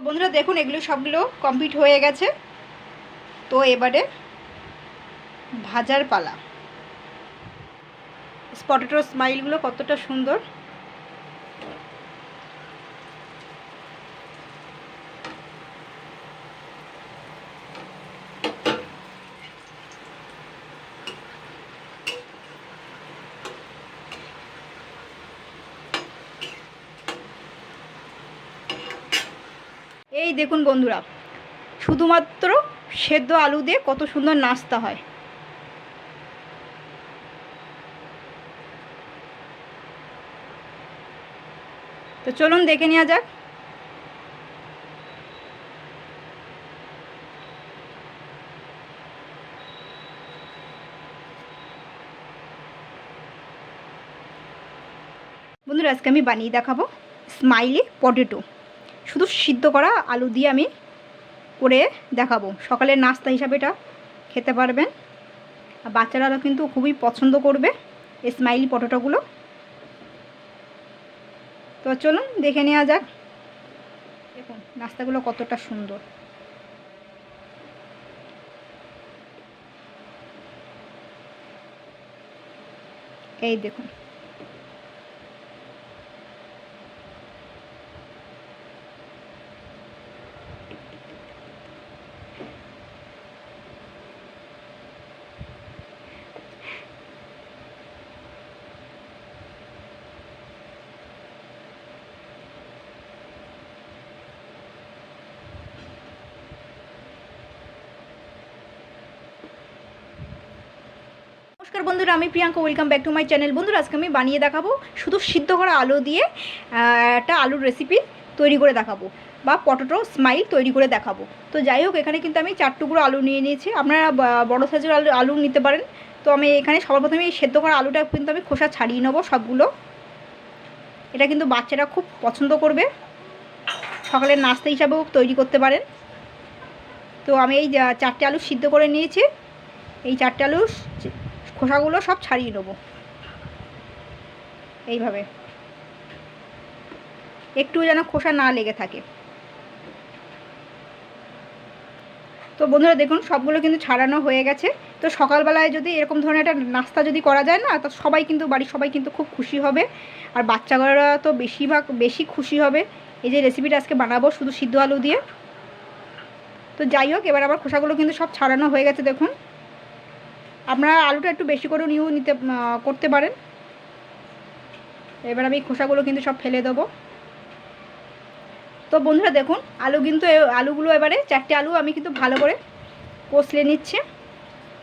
বন্ধুরা দেখুন এগুলো সবগুলো কমপ্লিট হয়ে গেছে। তো এবারে ভাজার পালা। পটেটো স্মাইলগুলো কতটা সুন্দর। এই দেখুন বন্ধুরা, শুধুমাত্র সেদ্ধ আলু দিয়ে কত সুন্দর নাস্তা হয়। তো চলুন দেখে নেওয়া যাক। বন্ধুরা আজকে আমি বানিয়ে দেখাবো স্মাইলি পটেটো। শুধু সিদ্ধ করা আলু দিয়ে আমি করে দেখাবো। সকালের নাস্তা হিসাবে এটা খেতে পারবেন, আর বাচ্চারাও কিন্তু খুবই পছন্দ করবে এই স্মাইলি পটেটোগুলো। তো চলুন দেখে নেওয়া যাক। দেখুন নাস্তাগুলো কতটা সুন্দর। এই দেখুন, নমস্কার বন্ধুরা, আমি Priyanka, welcome back to my channel. বন্ধুরা আজকে আমি বানিয়ে দেখাবো শুধু সিদ্ধ করা আলু দিয়ে একটা আলুর রেসিপি তৈরি করে দেখাবো, বা পটেটো স্মাইল তৈরি করে দেখাবো। তো যাই হোক, এখানে কিন্তু আমি 4 টুকরো আলু নিয়ে নিয়েছি। আপনারা বড়ো সাইজের আলু নিতে পারেন। তো আমি এখানে সবার প্রথমে এই সেদ্ধ করা আলুটা কিন্তু আমি খোসা ছাড়িয়ে নেবো সবগুলো। এটা কিন্তু বাচ্চারা খুব পছন্দ করবে, সকালের নাস্তা হিসাবেও তৈরি করতে পারেন। তো আমি এই 4টে আলু সিদ্ধ করে নিয়েছি। এই 4টে আলু খোসাগুলো সব ছাড়িয়ে নেবো এইভাবে, একটু যেন খোসা না লেগে থাকে। তো বন্ধুরা দেখুন সবগুলো কিন্তু ছাড়ানো হয়ে গেছে। তো সকালবেলায় যদি এরকম ধরনের একটা নাস্তা যদি করা যায় না, তো সবাই কিন্তু বাড়ির সবাই কিন্তু খুব খুশি হবে, আর বাচ্চারা তো বেশি খুশি হবে। এই যে রেসিপিটা আজকে বানাবো শুধু সিদ্ধ আলু দিয়ে। তো যাই হোক, এবার আবার খোসাগুলো কিন্তু সব ছাড়ানো হয়ে গেছে। দেখুন আপনারা আলুটা একটু বেশি করে করতে পারেন। এবার আমি খোসাগুলো কিন্তু সব ফেলে দেবো। তো বন্ধুরা দেখুন আলুগুলো এবারে 4টে আলু আমি কিন্তু ভালো করে কষলে নিচ্ছি,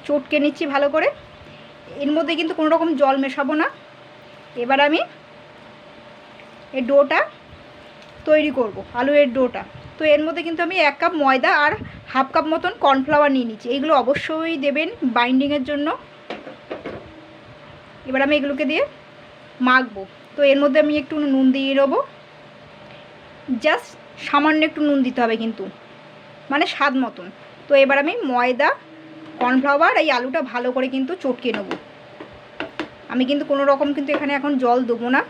চটকে নিচ্ছি ভালো করে। এর মধ্যে কিন্তু কোনো রকম জল মেশাবো না। এবার আমি এই ডোটা তৈরি করব, আলুর ডোটা। তো এর মধ্যে কিন্তু আমি 1 কাপ ময়দা আর হাফ কাপ মতন কর্নফ্লাওয়ার নিয়ে নিচ্ছি। এইগুলো অবশ্যই দেবেন বাইন্ডিংয়ের জন্য। এবার আমি এগুলোকে দিয়ে মাখবো। তো এর মধ্যে আমি একটু নুন দিয়ে নেবো, জাস্ট সামান্য একটু নুন দিতে হবে কিন্তু, মানে স্বাদ মতন। তো এবার আমি ময়দা, কর্নফ্লাওয়ার, এই আলুটা ভালো করে কিন্তু চটকে নেব। আমি কিন্তু কোনো রকম কিন্তু এখানে এখন জল দেবো না,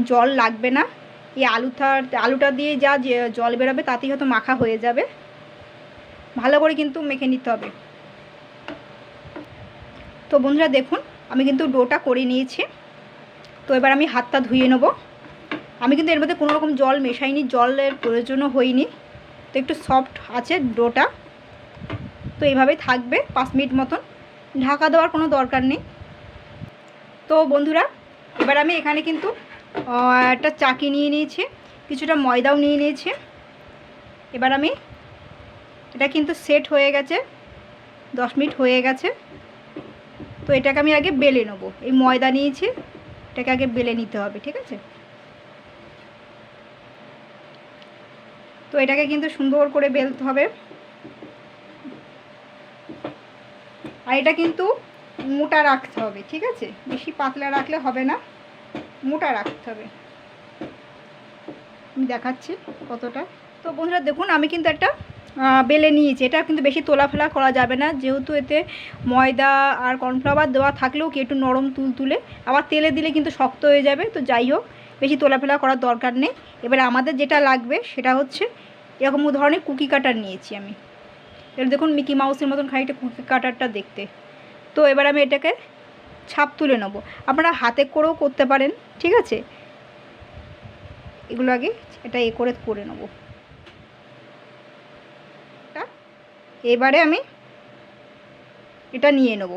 জল লাগবে না। এই আলুটা দিয়ে যা জল বেরোবে তাতেই হয়তো মাখা হয়ে যাবে। ভালো করে কিন্তু মেখে নিতে হবে। তো বন্ধুরা দেখুন আমি কিন্তু ডোটা করে নিয়েছি। তো এবার আমি হাতটা ধুয়ে নেব। আমি কিন্তু এর মধ্যে কোনো রকম জল মেশাইনি, জলের প্রয়োজনও হয়নি। তো একটু সফট আছে ডোটা। তো এইভাবেই থাকবে 5 মিনিট মতন, ঢাকা দেওয়ার কোনো দরকার নেই। তো বন্ধুরা এবার আমি এখানে কিন্তু একটা চাকি নিয়ে নিয়েছি, কিছুটা ময়দাও নিয়ে নিয়েছি। এবার আমি এটা কিন্তু সেট হয়ে গেছে, 10 মিনিট হয়ে গেছে। তো এটাকে আমি আগে বেলে নেব। এই ময়দা নিয়েছি, এটাকে আগে বেলে নিতে হবে, ঠিক আছে। তো এটাকে কিন্তু সুন্দর করে বেলতে হবে। আর এটা কিন্তু মোটা রাখতে হবে, ঠিক আছে, বেশি পাতলা রাখলে হবে না, মোটা রাখতে হবে। আমি দেখাচ্ছি কতটা। তো বন্ধুরা দেখুন আমি কিন্তু একটা বেলে নিয়েছি। এটা কিন্তু বেশি তোলাফেলা করা যাবে না, যেহেতু এতে ময়দা আর কর্নফ্লাওয়ার দেওয়া থাকলেও কি একটু নরম তুলতুলে, আবার তেলে দিলে কিন্তু শক্ত হয়ে যাবে। তো যাই হোক, বেশি তোলাফেলা করার দরকার নেই। এবার আমাদের যেটা লাগবে সেটা হচ্ছে এরকম ধরনের কুকি কাটার নিয়েছি আমি। এটা দেখুন মিকি মাউসের মতন খানিকটা কুকি কাটারটা দেখতে। তো এবার আমি এটাকে ছাপ তুলে নেব। আপনারা হাতে করেও করতে পারেন, ঠিক আছে। এগুলো আগে এটা করে নেব। এবারে আমি এটা নিয়ে নেব,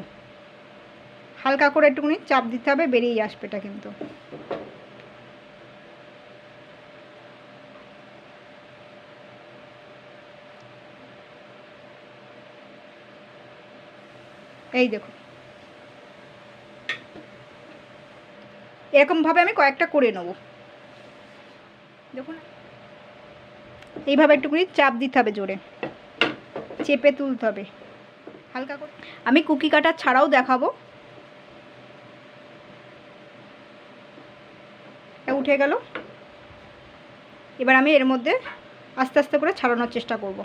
হালকা করে একটুখানি চাপ দিতে হবে, বেরিয়ে আসবে এটা কিন্তু। এই দেখুন এরকমভাবে আমি কয়েকটা করে নেব। দেখুন এইভাবে একটুখানি চাপ দিতে হবে, জোরে চেপে তুলতে হবে হালকা করে। আমি কুকি কাটার ছাড়াও দেখাবো। উঠে গেল। এবার আমি এর মধ্যে আস্তে আস্তে করে ছাড়ানোর চেষ্টা করব।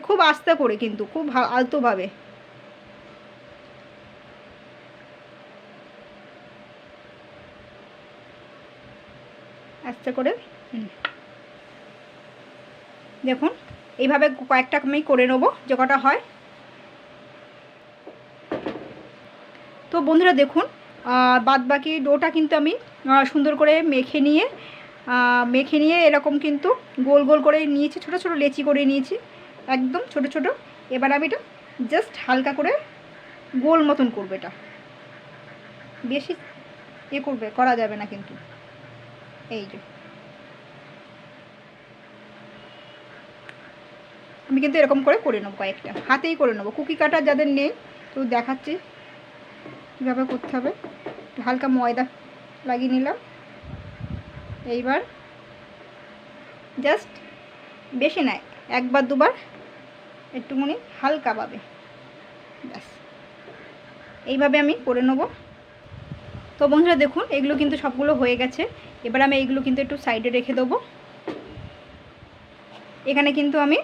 খুব আস্তে করে কিন্তু, খুব আলতোভাবে। আস্তে করে দেখুন এইভাবে কয়েকটা আমি করে নেব, যে কটা হয়। তো বন্ধুরা দেখুন বাদ বাকি ডোটা কিন্তু আমি সুন্দর করে মেখে নিয়ে এরকম কিন্তু গোল গোল করে নিয়েছি, ছোট ছোট লেচি করে নিয়েছি, একদম ছোট ছোট। এবার আমি এটা জাস্ট হালকা করে গোল মতন করবো। এটা বেশি করা যাবে না কিন্তু। এই যে আমি কিন্তু এরকম করে নেবো, কয়েকটা হাতেই করে নেবো। কুকি কাটার যাদের নেই তো দেখাচ্ছি কীভাবে করতে হবে। হালকা ময়দা লাগিয়ে নিলাম। এইবার জাস্ট বেশি নয়, একবার দুবার একটুখানি হালকাভাবে, ব্যাস এইভাবে আমি করে নেব। তো বন্ধুরা দেখুন এগুলো কিন্তু সবগুলো হয়ে গেছে। এবার আমি এইগুলো কিন্তু একটু সাইডে রেখে দেবো। এখানে কিন্তু আমি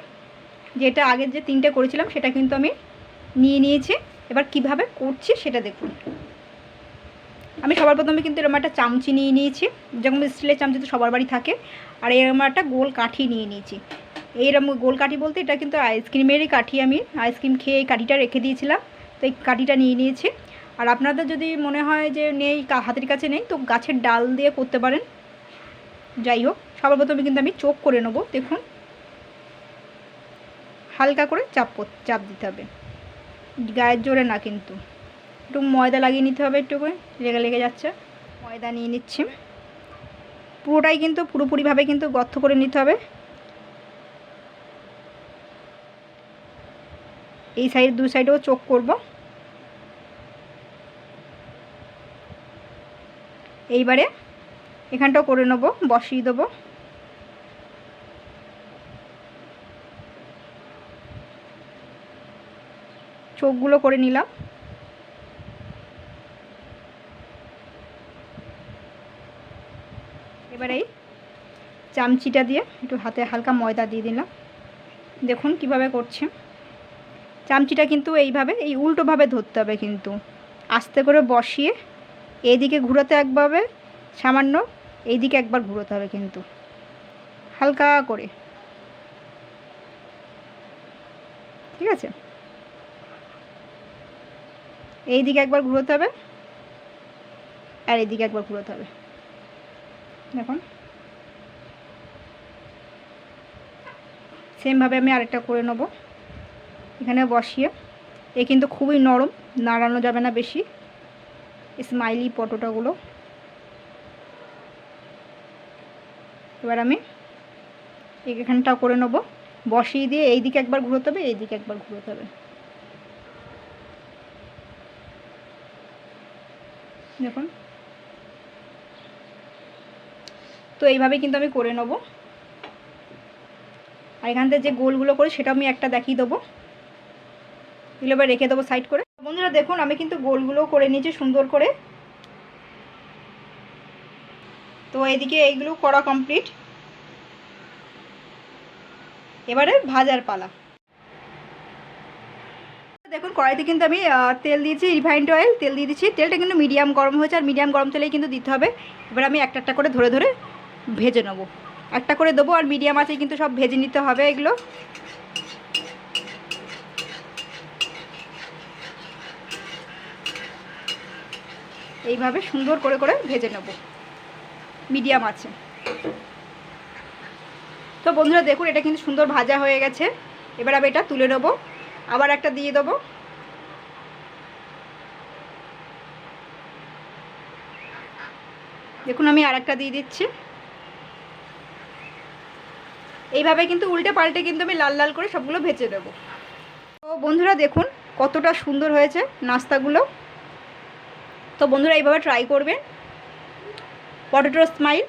যেটা আগের যে 3টে করেছিলাম সেটা কিন্তু আমি নিয়েছি। এবার কিভাবে করছি সেটা দেখুন। আমি সবার প্রথমে কিন্তু এরকম একটা চামচি নিয়ে নিয়েছি, যেমন স্টিলের চামচি তো সবার বাড়ি থাকে। আর এরকম একটা গোল কাঠি নিয়ে নিয়েছি। এইরকম গোল কাঠি বলতে এটা কিন্তু আইসক্রিমেরই কাঠি, আমি আইসক্রিম খেয়ে এই কাঠিটা রেখে দিয়েছিলাম, তো এই কাঠিটা নিয়ে নিয়েছি। আর আপনাদের যদি মনে হয় যে নেই, হাতের কাছে নেই, তো গাছের ডাল দিয়ে করতে পারেন। যাই হোক, সবার প্রথমে কিন্তু আমি চোখ করে নেব। দেখুন হালকা করে চাপ দিতে হবে, গায়ের জোরে না কিন্তু। একটু ময়দা লাগিয়ে নিতে হবে, একটু করে লেগে যাচ্ছে। ময়দা নিয়ে নিচ্ছি, পুরোটাই কিন্তু পুরোপুরিভাবে কিন্তু গর্ত করে নিতে হবে। এই সাইড দু সাইডেও চোখ করব। এইবারে এখানটাও করে নেব, বসিয়ে দেবো। চোখগুলো করে নিলাম। এবার এই চামচিটা দিয়ে একটু হাতে হালকা ময়দা দিয়ে দিলাম। দেখুন কিভাবে করছি। চামচিটা কিন্তু এইভাবে এই উল্টোভাবে ধরতে হবে, কিন্তু আস্তে করে বসিয়ে এইদিকে ঘুরাতে একভাবে, সামান্য এইদিকে একবার ঘুরোতে হবে কিন্তু হালকা করে, ঠিক আছে। এইদিকে একবার ঘুরোতে হবে আর এইদিকে একবার ঘুরোতে হবে। দেখুন সেমভাবে আমি আরেকটা করে নেব। এখানে বসিয়ে, এ কিন্তু খুবই নরম, নাড়ানো যাবে না বেশি, স্মাইলি পটোটাগুলো। এবার আমি এখানটাও করে নেব, বসিয়ে দিয়ে এইদিকে একবার ঘুরোতে হবে, এইদিকে একবার ঘুরোতে হবে। দেখুন তো এইভাবে কিন্তু আমি করে নেব। আর এখান থেকে যে গোলগুলো করে সেটা আমি একটা দেখিয়ে দেবো, এগুলো এবার রেখে দেবো সাইড করে। বন্ধুরা দেখুন আমি কিন্তু গোলগুলো করে নিয়েছি সুন্দর করে। তো এদিকে এইগুলো করা কমপ্লিট। এবারে ভাজার পালা। দেখুন কড়াইতে কিন্তু আমি তেল দিয়েছি, রিফাইন্ড অয়েল তেল দিয়ে দিচ্ছি। তেলটা কিন্তু মিডিয়াম গরম হয়েছে, আর মিডিয়াম গরম তেলেই কিন্তু দিতে হবে। এবার আমি একটা একটা করে ধরে ধরে ভেজে নেব। একটা করে দেবো, আর মিডিয়াম আঁচে কিন্তু সব ভেজে নিতে হবে এগুলো। এইভাবে সুন্দর করে করে ভেজে নেব মিডিয়াম আছে। তো বন্ধুরা দেখুন এটা কিন্তু সুন্দর ভাজা হয়ে গেছে। এবার আমি এটা তুলে নেব, আবার একটা দিয়ে দেবো। দেখুন আমি আর একটা দিয়ে দিচ্ছি। এইভাবে কিন্তু উল্টে পাল্টে কিন্তু আমি লাল লাল করে সবগুলো ভেজে দেবো। তো বন্ধুরা দেখুন কতটা সুন্দর হয়েছে নাস্তাগুলো। তো বন্ধুরা এইভাবে ট্রাই করবেন। Potato smile.